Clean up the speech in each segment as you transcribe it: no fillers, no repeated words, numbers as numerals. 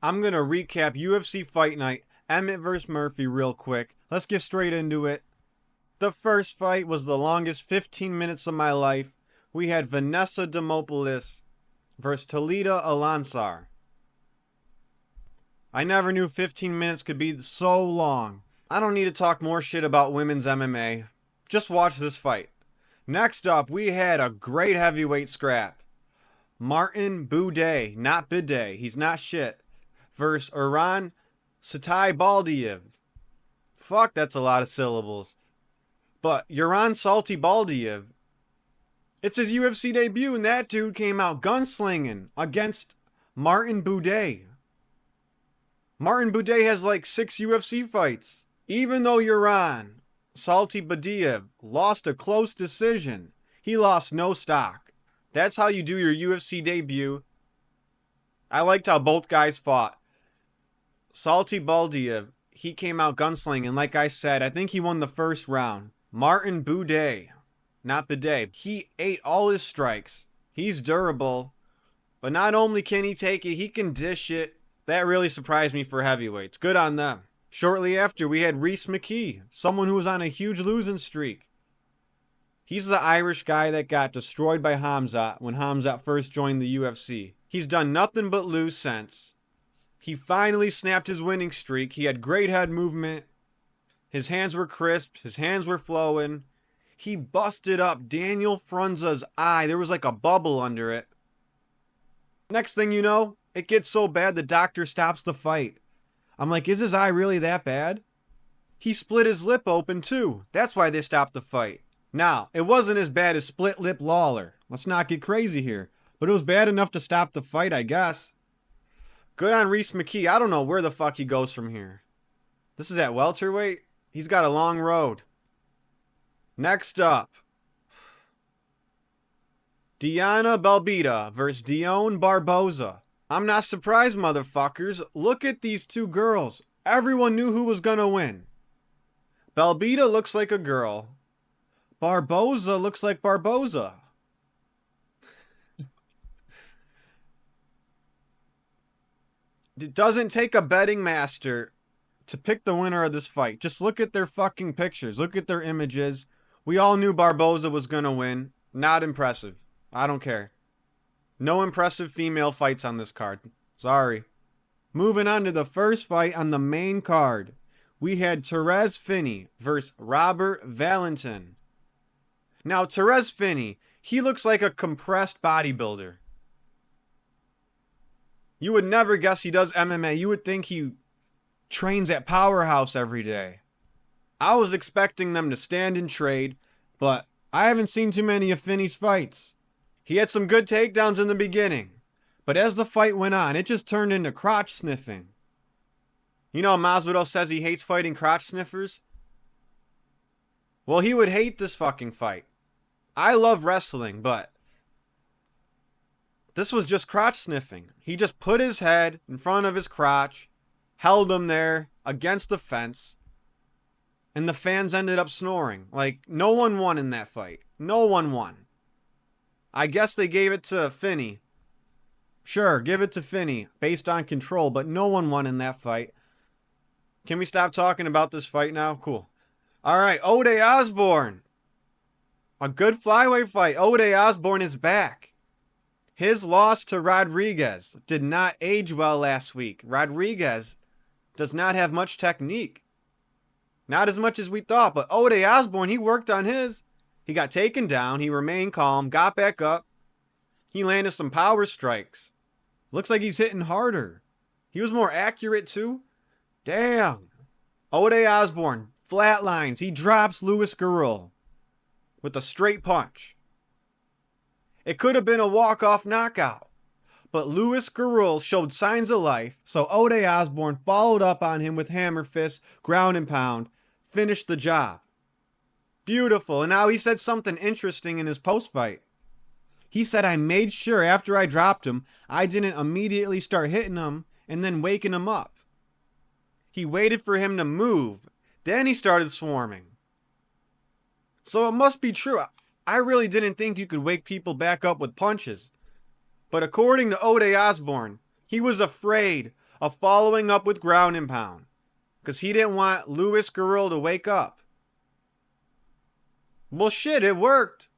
I'm going to recap UFC Fight Night, Emmett vs. Murphy real quick. Let's get straight into it. The first fight was the longest 15 minutes of my life. We had Vanessa Demopoulos versus Talita Alencar. I never knew 15 minutes could be so long. I don't need to talk more shit about women's MMA. Just watch this fight. Next up, we had a great heavyweight scrap. Martin Buday, not Bidet, he's not shit, versus Satybaldiev. Fuck, that's a lot of syllables. But Satybaldiev, it's his UFC debut, and that dude came out gunslinging against Martin Buday. Martin Buday has like 6 UFC fights. Even though Satybaldiev lost a close decision, he lost no stock. That's how you do your UFC debut. I liked how both guys fought. Satybaldiev, he came out gunslinging. Like I said, I think he won the first round. Martin Buday, not Bidet, he ate all his strikes. He's durable. But not only can he take it, he can dish it. That really surprised me for heavyweights. Good on them. Shortly after, we had McKee, someone who was on a huge losing streak. He's the Irish guy that got destroyed by Hamzat when Hamzat first joined the UFC. He's done nothing but lose since. He finally snapped his winning streak. He had great head movement. His hands were crisp. His hands were flowing. He busted up Daniel Frunza's eye. There was like a bubble under it. Next thing you know, it gets so bad the doctor stops the fight. I'm like, is his eye really that bad? He split his lip open too. That's why they stopped the fight. Now, it wasn't as bad as split lip Lawler. Let's not get crazy here. But it was bad enough to stop the fight, I guess. Good on McKee. I don't know where the fuck he goes from here. This is at welterweight? He's got a long road. Next up, Diana Belbita versus Dione Barbosa. I'm not surprised, motherfuckers. Look at these two girls. Everyone knew who was gonna win. Belbita looks like a girl. Barbosa looks like Barbosa. It doesn't take a betting master to pick the winner of this fight. Just look at their fucking pictures. Look at their images. We all knew Barbosa was gonna win. Not impressive. I don't care. No impressive female fights on this card. Sorry. Moving on to the first fight on the main card. We had Finney versus Robert Valentin. Now, Finney, he looks like a compressed bodybuilder. You would never guess he does MMA. You would think he trains at Powerhouse every day. I was expecting them to stand and trade, but I haven't seen too many of Finney's fights. He had some good takedowns in the beginning, but as the fight went on, it just turned into crotch sniffing. You know, Masvidal says he hates fighting crotch sniffers? Well, he would hate this fucking fight. I love wrestling, but this was just crotch sniffing. He just put his head in front of his crotch, held him there against the fence, and the fans ended up snoring. Like, no one won in that fight. No one won. I guess they gave it to Finney. Sure, give it to Finney based on control, but no one won in that fight. Can we stop talking about this fight now? Cool. Alright, Ode Osbourne. A good flyweight fight. Ode Osbourne is back. His loss to Rodriguez did not age well last week. Rodriguez does not have much technique. Not as much as we thought, but Ode Osbourne, he worked on his. He got taken down. He remained calm, got back up. He landed some power strikes. Looks like he's hitting harder. He was more accurate too. Damn. Ode Osbourne flatlines. He drops Gurule with a straight punch. It could have been a walk-off knockout, but Gurule showed signs of life, so Ode Osbourne followed up on him with hammer fist, ground and pound, finished the job. Beautiful. And now he said something interesting in his post-fight. He said, I made sure after I dropped him, I didn't immediately start hitting him and then waking him up. He waited for him to move. Then he started swarming. So it must be true. I really didn't think you could wake people back up with punches. But according to Ode Osbourne, he was afraid of following up with ground and pound. Because he didn't want Louis Gurule to wake up. Well, shit, it worked.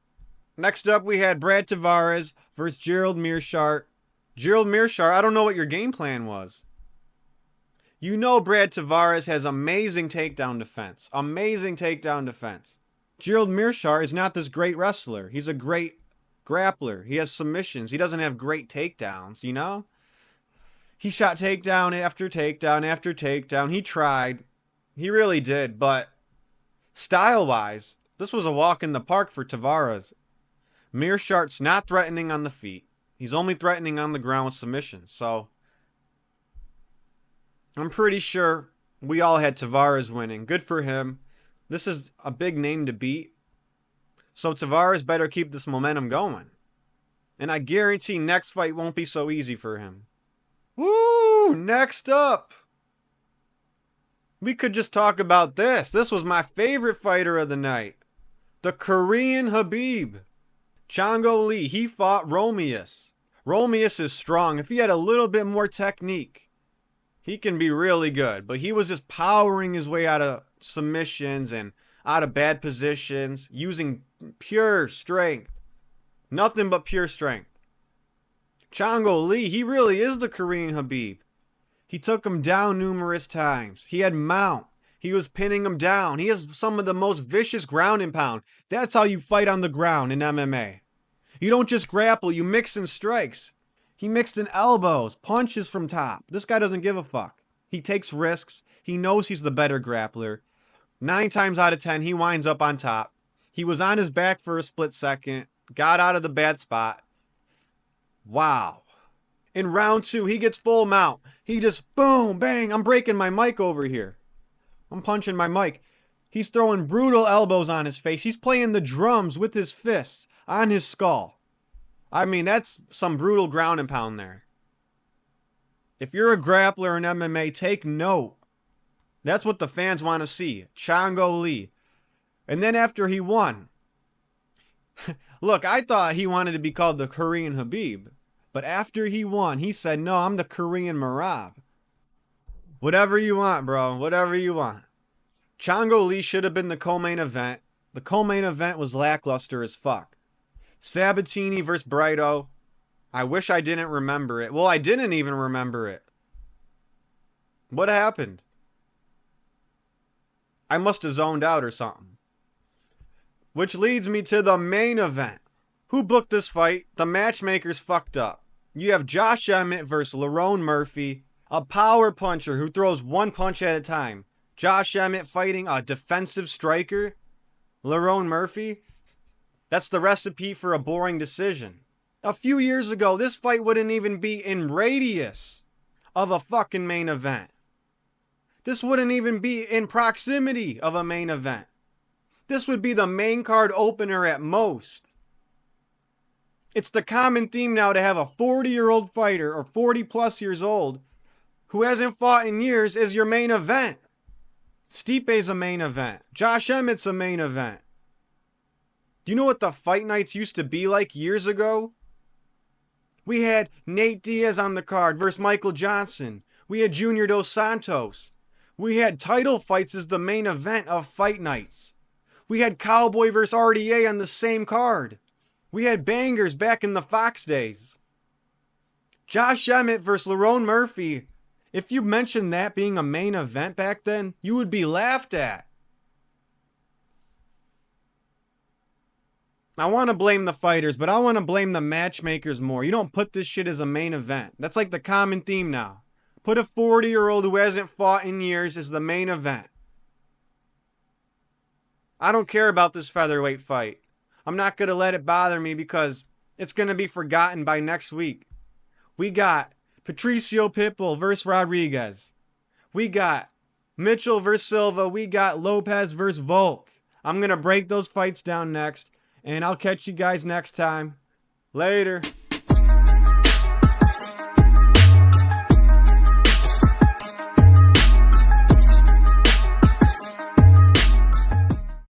Next up, we had Brad Tavares versus Gerald Meerschaert. Gerald Meerschaert, I don't know what your game plan was. You know Brad Tavares has amazing takedown defense. Amazing takedown defense. Gerald Meerschaert is not this great wrestler. He's a great grappler. He has submissions. He doesn't have great takedowns, you know? He shot takedown after takedown after takedown. He tried. He really did. But style-wise, this was a walk in the park for Tavares. Meerschaert's not threatening on the feet. He's only threatening on the ground with submissions. So I'm pretty sure we all had Tavares winning. Good for him. This is a big name to beat. So Tavares better keep this momentum going. And I guarantee next fight won't be so easy for him. Woo! Next up, we could just talk about this. This was my favorite fighter of the night. The Korean Habib. Chang-ho, he fought Romious. Romious is strong. If he had a little bit more technique, he can be really good. But he was just powering his way out of submissions and out of bad positions, using pure strength. Nothing but pure strength. Chang-ho, he really is the Korean Habib. He took him down numerous times. He had mount. He was pinning him down. He has some of the most vicious ground and pound. That's how you fight on the ground in MMA. You don't just grapple, you mix in strikes. He mixed in elbows, punches from top. This guy doesn't give a fuck. He takes risks. He knows he's the better grappler. 9 times out of 10, he winds up on top. He was on his back for a split second. Got out of the bad spot. Wow. In round 2, he gets full mount. He just boom, bang. I'm breaking my mic over here. I'm punching my mic. He's throwing brutal elbows on his face. He's playing the drums with his fists on his skull. I mean, that's some brutal ground and pound there. If you're a grappler in MMA, take note. That's what the fans want to see. Chang-ho. And then after he won, look, I thought he wanted to be called the Korean Habib. But after he won, he said, no, I'm the Korean Marab. Whatever you want, bro. Whatever you want. Chang-ho should have been the co-main event. The co-main event was lackluster as fuck. Sabatini versus Brito. I wish I didn't remember it. Well, I didn't even remember it. What happened? I must have zoned out or something. Which leads me to the main event. Who booked this fight? The matchmakers fucked up. You have Josh Emmett versus Lerone Murphy, a power puncher who throws one punch at a time. Josh Emmett fighting a defensive striker. Lerone Murphy. That's the recipe for a boring decision. A few years ago, this fight wouldn't even be in radius of a fucking main event. This wouldn't even be in proximity of a main event. This would be the main card opener at most. It's the common theme now to have a 40-year-old fighter or 40 plus years old who hasn't fought in years as your main event. Stipe's a main event. Josh Emmett's a main event. Do you know what the fight nights used to be like years ago? We had Nate Diaz on the card versus Michael Johnson. We had Junior Dos Santos. We had title fights as the main event of fight nights. We had Cowboy versus RDA on the same card. We had bangers back in the Fox days. Josh Emmett versus Lerone Murphy. If you mentioned that being a main event back then, you would be laughed at. I want to blame the fighters, but I want to blame the matchmakers more. You don't put this shit as a main event. That's like the common theme now. Put a 40-year-old who hasn't fought in years as the main event. I don't care about this featherweight fight. I'm not going to let it bother me because it's going to be forgotten by next week. We got Patricio Pitbull versus Rodriguez. We got Mitchell versus Silva. We got Lopez versus Volk. I'm going to break those fights down next. And I'll catch you guys next time. Later.